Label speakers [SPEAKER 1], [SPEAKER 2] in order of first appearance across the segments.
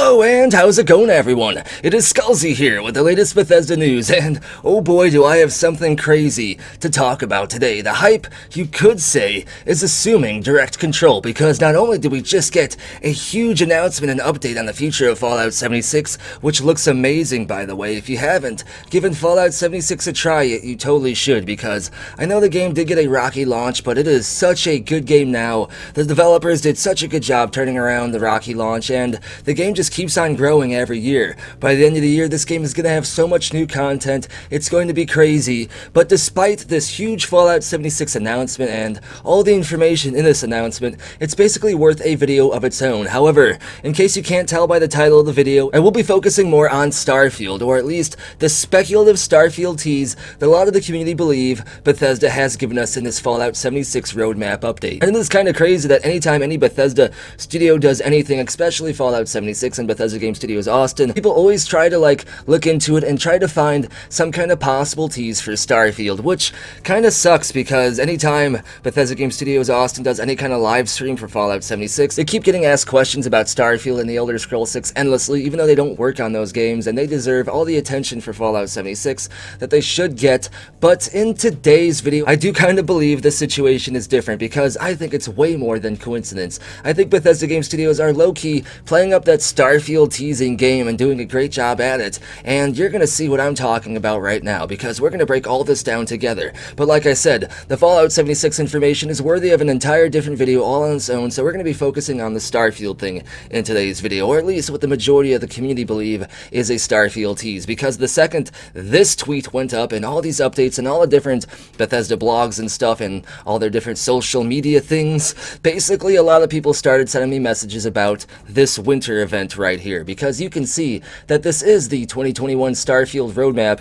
[SPEAKER 1] Hello and how's it going, everyone? It is Skullzi here with the latest Bethesda news, and oh boy do I have something crazy to talk about today. The hype, you could say, is assuming direct control, because not only did we just get a huge announcement and update on the future of Fallout 76, which looks amazing by the way. If you haven't given Fallout 76 a try, you totally should, because I know the game did get a rocky launch, but it is such a good game now. The developers did such a good job turning around the rocky launch, and the game just keeps on growing every year. By the end of the year, this game is going to have so much new content, it's going to be crazy. But despite this huge Fallout 76 announcement and all the information in this announcement, it's basically worth a video of its own. However, in case you can't tell by the title of the video, I will be focusing more on Starfield, or at least the speculative Starfield tease that a lot of the community believe Bethesda has given us in this Fallout 76 roadmap update. And it is kind of crazy that anytime any Bethesda studio does anything, especially Fallout 76 and Bethesda Game Studios Austin, people always try to look into it and try to find some kind of possible tease for Starfield, which kind of sucks because anytime Bethesda Game Studios Austin does any kind of live stream for Fallout 76, they keep getting asked questions about Starfield and the Elder Scrolls 6 endlessly, even though they don't work on those games, and they deserve all the attention for Fallout 76 that they should get. But in today's video, I do kind of believe this situation is different, because I think it's way more than coincidence. I think Bethesda Game Studios are low-key playing up that Starfield teasing game and doing a great job at it, and you're gonna see what I'm talking about right now, because we're gonna break all this down together. But like I said, the Fallout 76 information is worthy of an entire different video all on its own, so we're gonna be focusing on the Starfield thing in today's video, or at least what the majority of the community believe is a Starfield tease, because the second this tweet went up and all these updates and all the different Bethesda blogs and stuff and all their different social media things, basically a lot of people started sending me messages about this winter event right here, because you can see that this is the 2021 Starfield roadmap.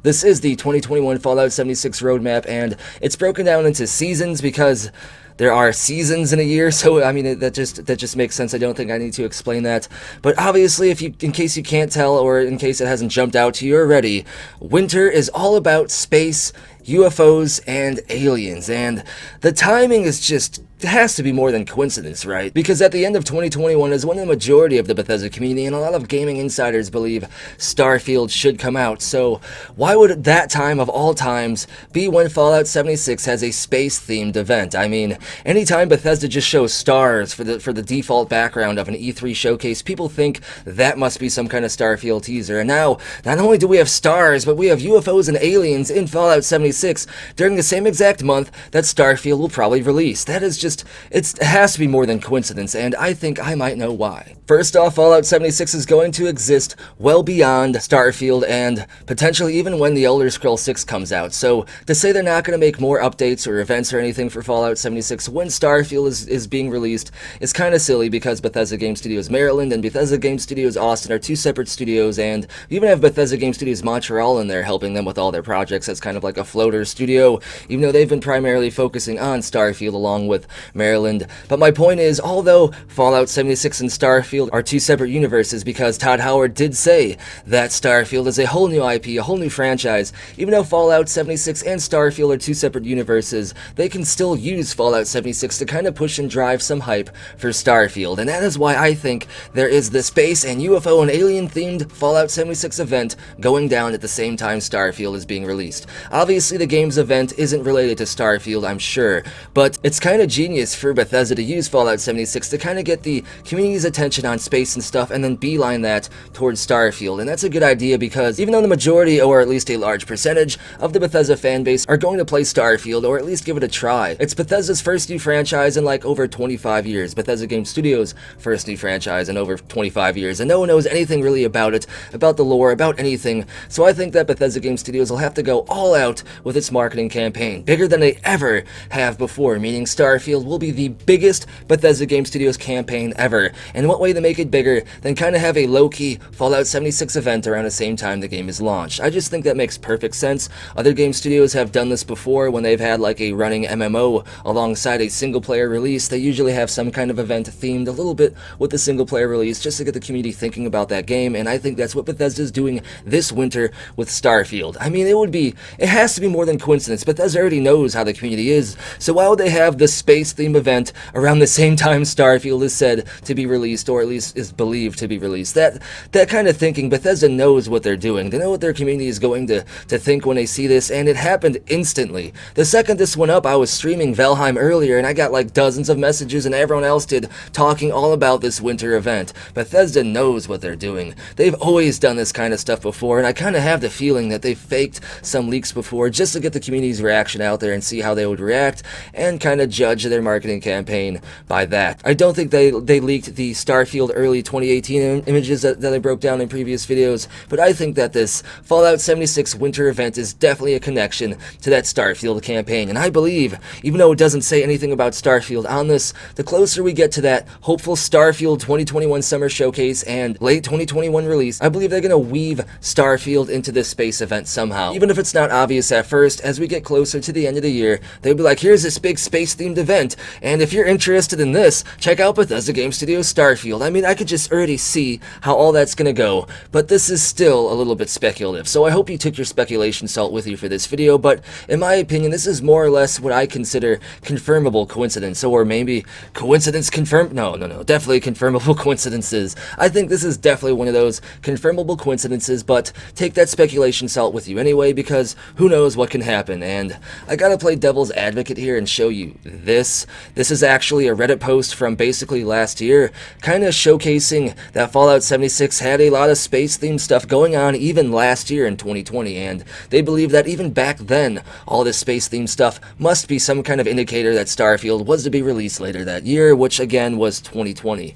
[SPEAKER 1] This is the 2021 Fallout 76 roadmap, and it's broken down into seasons because there are seasons in a year, so I mean that just makes sense. I don't think I need to explain that. But obviously, in case you can't tell, or in case it hasn't jumped out to you already, winter is all about space, UFOs, and aliens, and the timing is just, it has to be more than coincidence, right? Because at the end of 2021 is when the majority of the Bethesda community and a lot of gaming insiders believe Starfield should come out. So why would that time of all times be when Fallout 76 has a space-themed event? I mean, anytime Bethesda just shows stars for the default background of an E3 showcase, people think that must be some kind of Starfield teaser. And now, not only do we have stars, but we have UFOs and aliens in Fallout 76 during the same exact month that Starfield will probably release. That is just, it has to be more than coincidence, and I think I might know why. First off, Fallout 76 is going to exist well beyond Starfield, and potentially even when the Elder Scrolls 6 comes out. So to say they're not going to make more updates or events or anything for Fallout 76 when Starfield is being released is kind of silly, because Bethesda Game Studios Maryland and Bethesda Game Studios Austin are two separate studios, and we even have Bethesda Game Studios Montreal in there helping them with all their projects as kind of like a floater studio, even though they've been primarily focusing on Starfield along with Maryland. But my point is, although Fallout 76 and Starfield are two separate universes, because Todd Howard did say that Starfield is a whole new IP, a whole new franchise, even though Fallout 76 and Starfield are two separate universes, they can still use Fallout 76 to kind of push and drive some hype for Starfield. And that is why I think there is this space and UFO and alien themed Fallout 76 event going down at the same time Starfield is being released. Obviously the game's event isn't related to Starfield, I'm sure, but it's kind of genius for Bethesda to use Fallout 76 to kind of get the community's attention on space and stuff, and then beeline that towards Starfield. And that's a good idea, because even though the majority, or at least a large percentage, of the Bethesda fanbase are going to play Starfield, or at least give it a try, it's Bethesda's first new franchise in over 25 years. Bethesda Game Studios' first new franchise in over 25 years, and no one knows anything really about it, about the lore, about anything. So I think that Bethesda Game Studios will have to go all out with its marketing campaign, bigger than they ever have before, meaning Starfield will be the biggest Bethesda Game Studios campaign ever. And what way to make it bigger than kind of have a low-key Fallout 76 event around the same time the game is launched? I just think that makes perfect sense. Other game studios have done this before when they've had a running MMO alongside alongside a single-player release, they usually have some kind of event themed a little bit with the single-player release just to get the community thinking about that game, and I think that's what Bethesda's doing this winter with Starfield. I mean, it has to be more than coincidence. Bethesda already knows how the community is, so why would they have the space-themed event around the same time Starfield is said to be released, or at least is believed to be released? That kind of thinking, Bethesda knows what they're doing. They know what their community is going to think when they see this, and it happened instantly. The second this went up, I was streaming Valheim earlier, and I got like dozens of messages, and everyone else did, talking all about this winter event. Bethesda knows what they're doing. They've always done this kind of stuff before, and I kind of have the feeling that they've faked some leaks before just to get the community's reaction out there and see how they would react, and kind of judge their marketing campaign by that. I don't think they leaked the Starfield early 2018 images that I broke down in previous videos, but I think that this Fallout 76 winter event is definitely a connection to that Starfield campaign, and I believe, even though it doesn't say anything about Starfield on this, the closer we get to that hopeful Starfield 2021 summer showcase and late 2021 release, I believe they're going to weave Starfield into this space event somehow. Even if it's not obvious at first, as we get closer to the end of the year, they'll be like, here's this big space-themed event, and if you're interested in this, check out Bethesda Game Studios Starfield. I mean, I could just already see how all that's going to go, but this is still a little bit speculative, so I hope you took your speculation salt with you for this video, but in my opinion, this is more or less what I consider confirmable coincidence, or maybe coincidence confirmed? No, definitely confirmable coincidences. I think this is definitely one of those confirmable coincidences, but take that speculation salt with you anyway, because who knows what can happen. And I gotta play devil's advocate here and show you this. This is actually a Reddit post from basically last year, kind of showcasing that Fallout 76 had a lot of space-themed stuff going on even last year in 2020, and they believe that even back then, all this space-themed stuff must be some kind of indicator that Starfield was to be released later that year, which again was 2020.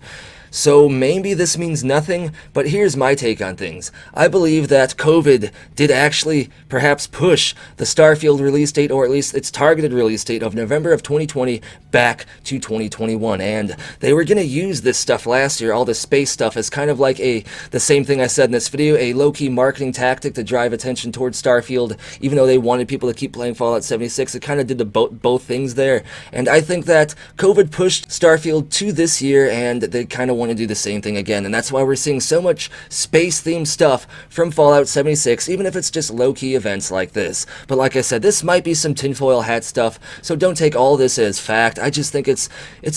[SPEAKER 1] So maybe this means nothing, but here's my take on things. I believe that COVID did actually perhaps push the Starfield release date, or at least its targeted release date of November of 2020 back to 2021, and they were going to use this stuff last year, all the space stuff, as kind of like the same thing I said in this video, a low-key marketing tactic to drive attention towards Starfield, even though they wanted people to keep playing Fallout 76. It kind of did both things there, and I think that COVID pushed Starfield to this year, and they kind of want to do the same thing again, and that's why we're seeing so much space-themed stuff from Fallout 76, even if it's just low-key events like this. But like I said, this might be some tinfoil hat stuff, so don't take all this as fact. I just think it's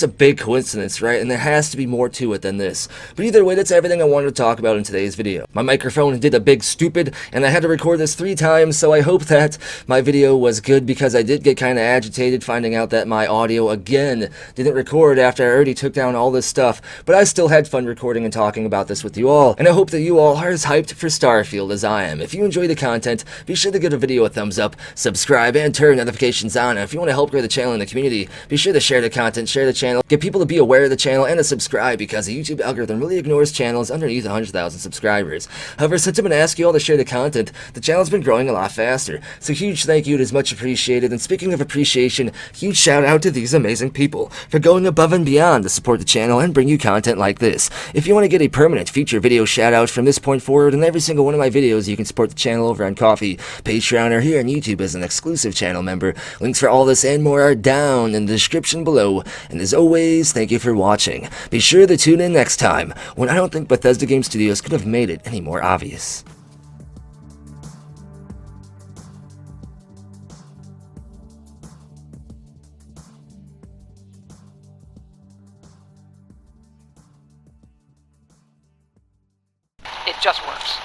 [SPEAKER 1] a big coincidence, right? And there has to be more to it than this. But either way, that's everything I wanted to talk about in today's video. My microphone did a big stupid, and I had to record this 3 times, so I hope that my video was good, because I did get kind of agitated finding out that my audio again didn't record after I already took down all this stuff. But I still had fun recording and talking about this with you all, and I hope that you all are as hyped for Starfield as I am. If you enjoy the content, be sure to give a video a thumbs up, subscribe, and turn notifications on. And if you want to help grow the channel and the community, be sure to share the content, share the channel, get people to be aware of the channel, and to subscribe, because the YouTube algorithm really ignores channels underneath 100,000 subscribers. However, since I'm going to ask you all to share the content, the channel's been growing a lot faster, so huge thank you, it is much appreciated. And speaking of appreciation, huge shout out to these amazing people for going above and beyond to support the channel and bring you content like this. If you want to get a permanent feature video shout out from this point forward in every single one of my videos, you can support the channel over on Ko-fi, Patreon, or here on YouTube as an exclusive channel member. Links for all this and more are down in the description below. And as always, thank you for watching. Be sure to tune in next time, when I don't think Bethesda Game Studios could have made it any more obvious.
[SPEAKER 2] It just works.